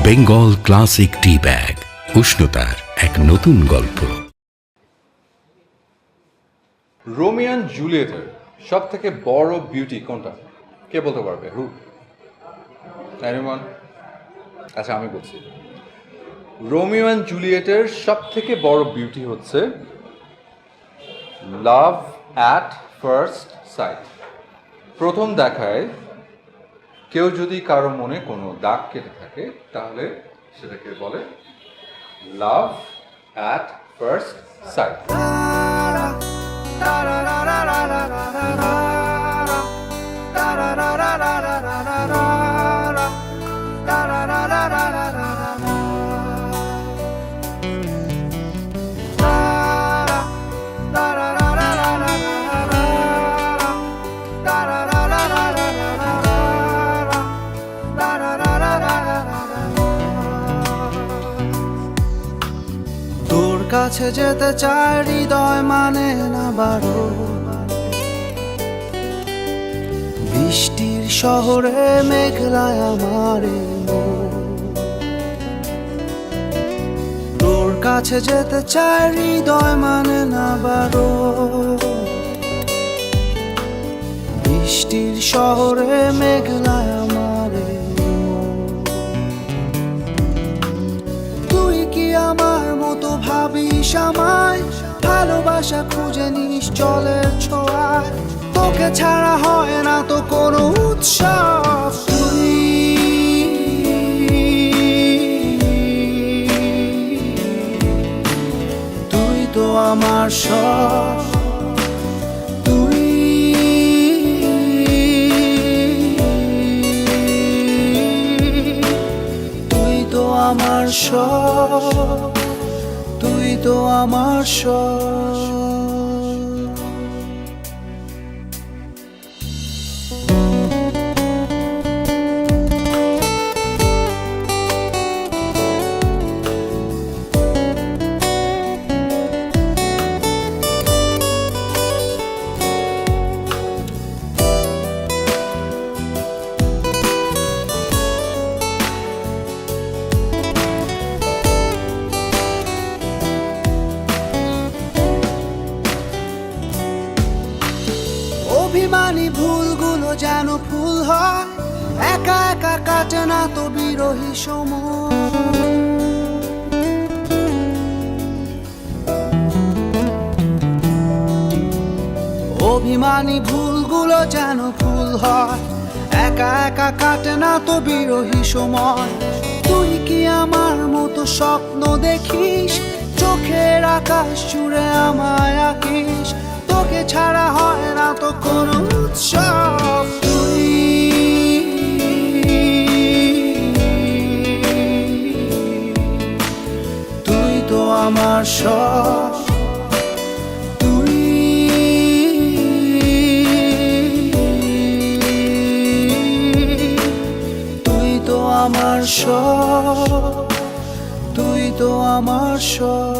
Bengal classic টি bag, উষ্ণতার এক নতুন গল্প। রোমিও অ্যান্ড জুলিয়েটের সব থেকে বড় বিউটি কোনটা? কে বলতে পারবে? হু? এনিওয়ান? আচ্ছা, আমি বলছি। রোমিও অ্যান্ড জুলিয়েটের সব থেকে বড় বিউটি হচ্ছে লাভ অ্যাট ফার্স্ট সাইট। প্রথম দেখায় কেউ যদি কারো মনে কোনো দাগ কেটে থাকে, তাহলে সেটাকে বলে লাভ অ্যাট ফার্স্ট সাইট। তোর কাছে যেতে চায় হৃদয় মানে না বারো, বৃষ্টির শহরে মেঘলায় আমার তোর কাছে যেতে চায় হৃদয় মানে না বারো, বৃষ্টির শহরে মেঘলায় আমার তুই কি আমার মতো ভাবিস আমায়? ভালোবাসা খুঁজে নিস জলের ছোঁয়ায়, তোকে ছাড়া হয় না তো কোনো উৎসব। তুই তো আমার সব, তুই তো আমার সব, তুই তো আমার সব। অভিমানী ভুলগুলো যেন ফুল হয়, একা একা কাটে না তো বিরহী সময়। অভিমানী ভুলগুলো যেন ফুল হয়, একা একা কাটে না তো বিরহী সময়। তুই কি আমার মতো স্বপ্ন দেখিস? চোখের আকাশ জুড়ে আমায় আঁকিস, তোকে ছাড়া হয় না তো কোনো উৎসব। তুই তো আমার সব, তুই তো আমার সব, তুই তো আমার সব।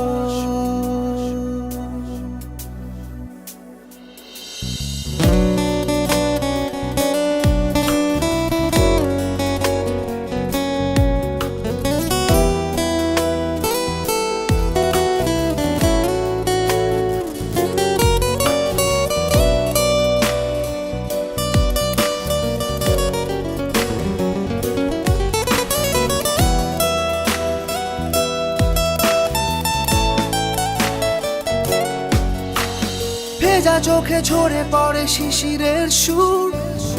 ভেজা চোখে ঝরে পড়ে শিশিরের সুর,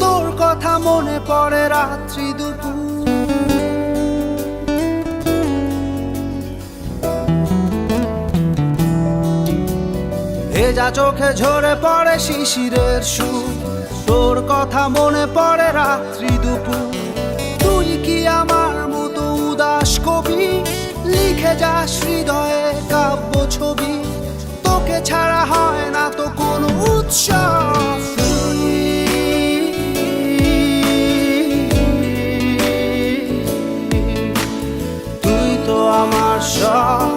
তোর কথা মনে পড়ে রাত্রি দুপুর। ভেজা চোখে ঝরে পড়ে শিশিরের সুর, তোর কথা মনে পড়ে রাত্রি দুপুর। তুই কি আমার মতো উদাস কবি? লিখে যাস হৃদয়ে কাব্য ছবি, তোকে ছাড়া হয় না তো কোনো উৎসব। তুই তো আমার সব,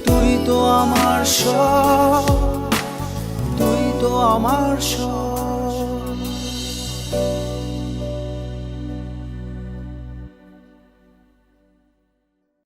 তুই তো আমার সব, তুই তো আমার সব।